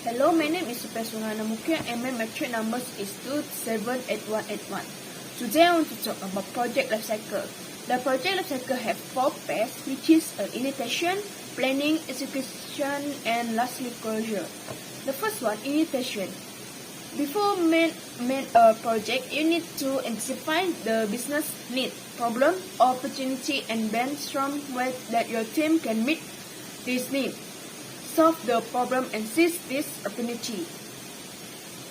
Hello, my name is Sophia Muking and my metric numbers is 278181. Today I want to talk about project life cycle. The project life cycle have 4 phases, which is initiation, planning, execution, and lastly closure. The first one, initiation. Before main a project, you need to identify the business need, problem, opportunity, and brainstorm ways that your team can meet this need. Solve the problem and seize this opportunity.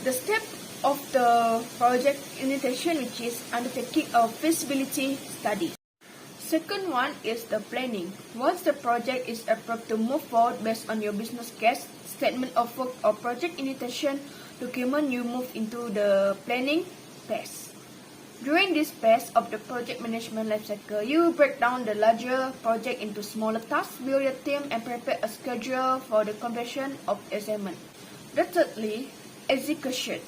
The step of the project initiation, which is undertaking a feasibility study. Second one is the planning. Once the project is approved to move forward based on your business case, statement of work or project initiation document, you move into the planning phase. During this phase of the project management lifecycle, you break down the larger project into smaller tasks, build your team, and prepare a schedule for the completion of assignment. Thirdly, execution.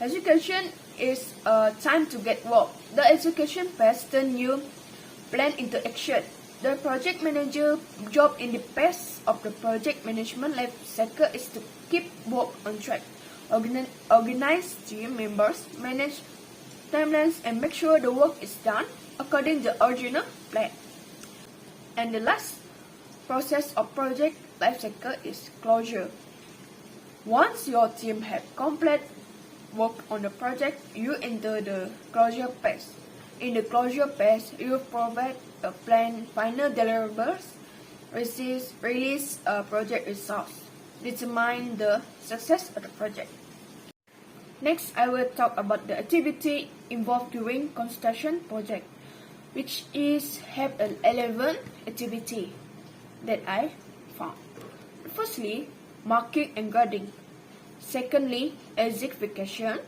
Execution is time to get work. The execution phase turns your plan into action. The project manager job in the phase of the project management lifecycle is to keep work on track, organize team members, manage timelines, and make sure the work is done according to the original plan. And the last process of project lifecycle is closure. Once your team have complete work on the project, you enter the closure phase. In the closure phase, you provide a plan, final deliverables, release project results, determine the success of the project. Next, I will talk about the activity involved during construction project, which is have 11 activity that I found. Firstly, marking and grading. Secondly, execution.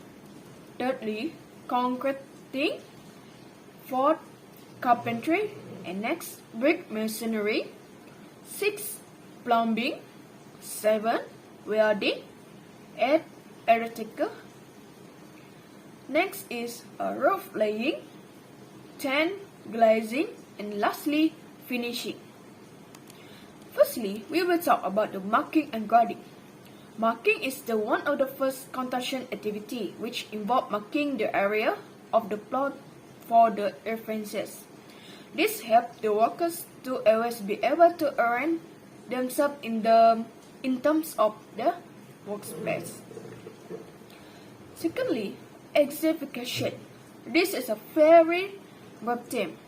Thirdly, concreting. Fourth, carpentry. And next, brick masonry. 6, plumbing. 7, welding. 8, electrical. Next is roof laying, 10, glazing, and lastly, finishing. Firstly, we will talk about the marking and grading. Marking is the one of the first construction activity, which involve marking the area of the plot for the references. This helps the workers to always be able to arrange themselves in terms of the workspace. Secondly, execution. This is a very broad term.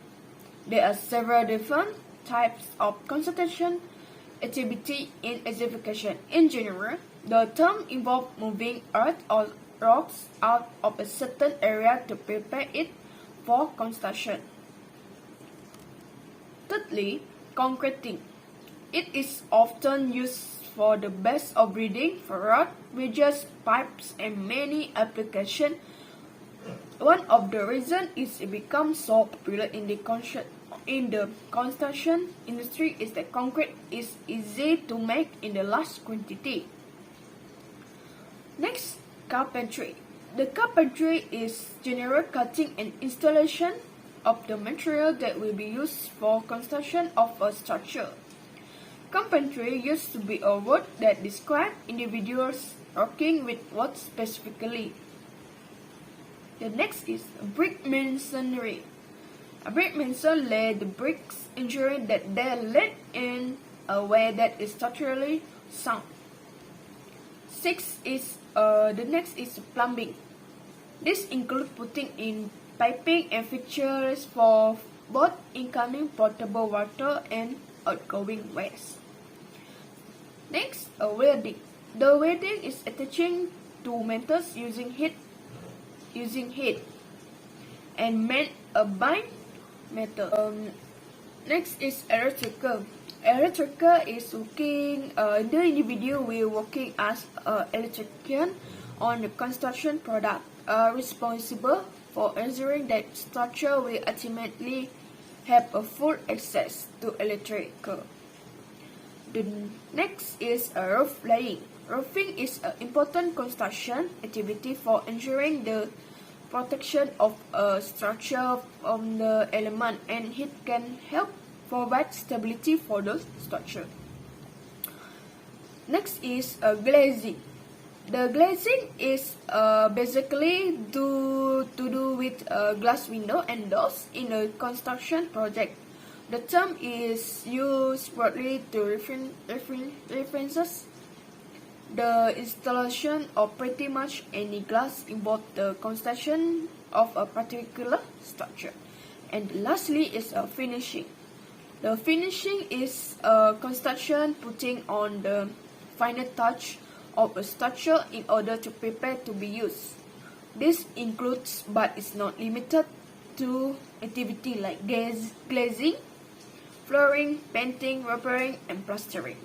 There are several different types of construction activity in execution. In general, the term involves moving earth or rocks out of a certain area to prepare it for construction. Thirdly, concreting. It is often used for the base of building, for road, bridges, pipes, and many applications. One of the reasons it becomes so popular in the construction industry is that concrete is easy to make in the large quantity. Next, carpentry. The carpentry is general cutting and installation of the material that will be used for construction of a structure. Carpentry used to be a word that describes individuals working with wood specifically. The next is brick masonry. A brick mason lays the bricks ensuring that they are laid in a way that is structurally sound. The next is plumbing. This includes putting in piping and fixtures for both incoming potable water and outgoing waste. Next, welding. The welding is attaching two metals using heat and made a bind metal. Next is electrical. Electrical is working. The individual will working as an electrician on the construction product, responsible for ensuring that structure will ultimately have a full access to electrical. The next is roof laying. Roofing is an important construction activity for ensuring the protection of a structure from the element, and it can help provide stability for the structure. Next is glazing. The glazing is basically to do with glass window and doors in a construction project. The term is used broadly to references the installation of pretty much any glass involved the construction of a particular structure. And lastly is finishing. The finishing is construction putting on the final touch of a structure in order to prepare to be used. This includes but is not limited to activity like glazing, flooring, painting, repairing, and plastering.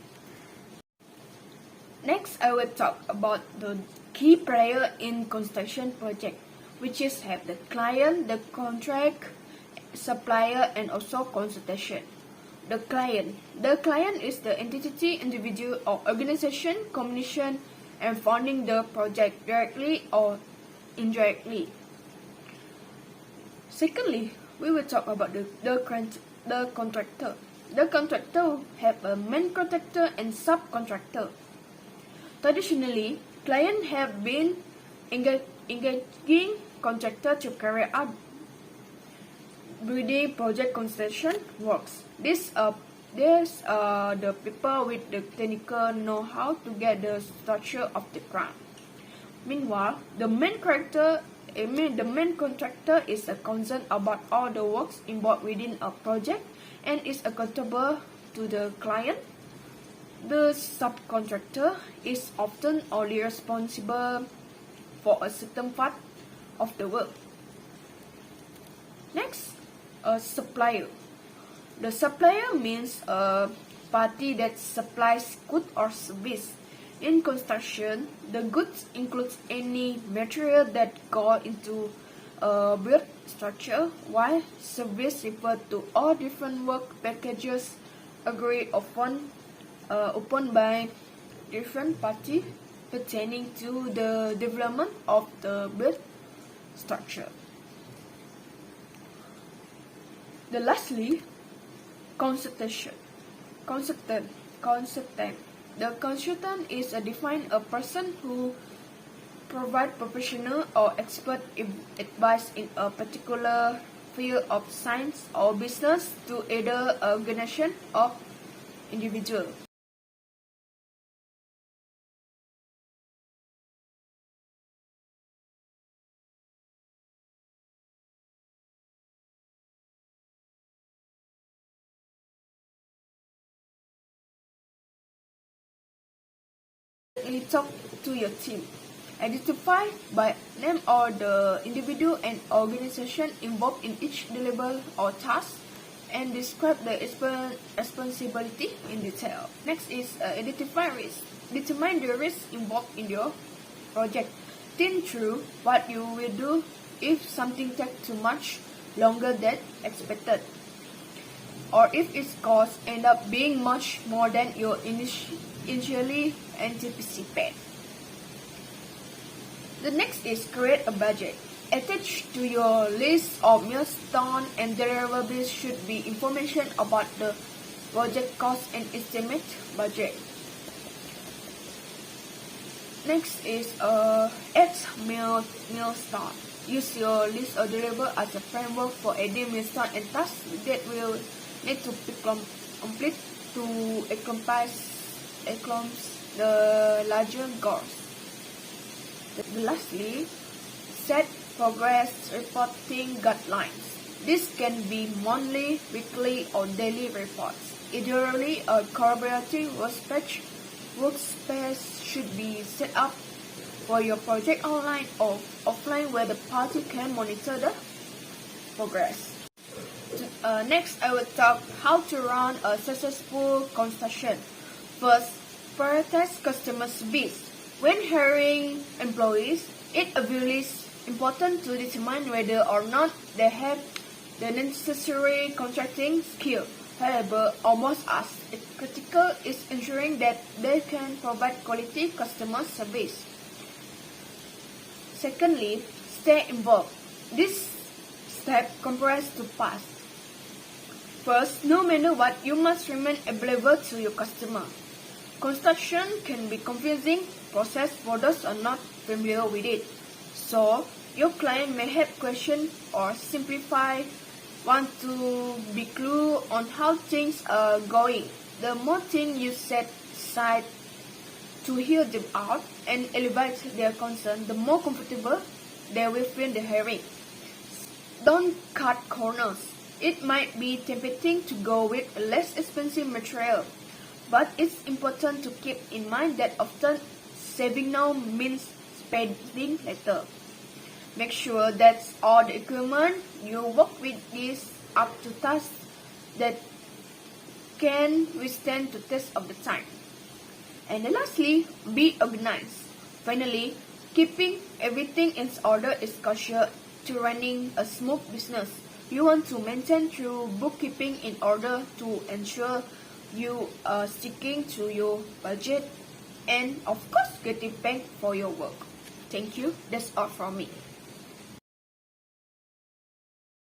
Next, I will talk about the key player in construction project, which is have the client, the contract, supplier, and also consultation. The client. The client is the entity, individual, or organization commissioning and funding the project directly or indirectly. Secondly, we will talk about the contractor. The contractor have a main contractor and subcontractor. Traditionally, clients have been engaging contractor to carry out building project construction works. These are the people with the technical know-how to get the structure of the ground. Meanwhile, the main contractor is concerned about all the works involved within a project and is accountable to the client. The subcontractor is often only responsible for a certain part of the work. Next, a supplier. The supplier means a party that supplies goods or service. In construction, the goods includes any material that go into a built structure, while service refers to all different work packages agreed upon by different parties pertaining to the development of the built structure. Lastly, consultant. The consultant is defined a person who provides professional or expert advice in a particular field of science or business to either organization or individual. Talk to your team. Identify by name all the individual and organization involved in each deliverable or task and describe the responsibility in detail. Next is identify risk. Determine the risk involved in your project. Think through what you will do if something takes too much longer than expected, or if its cost end up being much more than you initially anticipate. The next is create a budget. Attached to your list of milestones and deliverables should be information about the project cost and estimate budget. Next is add milestone. Use your list of deliverables as a framework for adding milestone and tasks that will need to be complete to accomplish the larger goals. Lastly, set progress reporting guidelines. This can be monthly, weekly, or daily reports. Ideally, a collaborative workspace should be set up for your project online or offline where the party can monitor the progress. Next, I will talk how to run a successful construction. First, prioritize customer service. When hiring employees, it is important to determine whether or not they have the necessary contracting skill. However, almost as critical is ensuring that they can provide quality customer service. Secondly, stay involved. This step comprises two parts. First, no matter what, you must remain available to your customer. Construction can be confusing process for those are not familiar with it. So, your client may have questions or want to be clue on how things are going. The more things you set aside to hear them out and elevate their concern, the more comfortable they will feel the hearing. Don't cut corners. It might be tempting to go with less expensive material, but it's important to keep in mind that often saving now means spending later. Make sure that all the equipment you work with is up to task that can withstand the test of the time. And lastly, be organized. Finally, keeping everything in order is crucial to running a smooth business. You want to maintain through bookkeeping in order to ensure you are sticking to your budget and of course getting paid for your work. Thank you. That's all from me.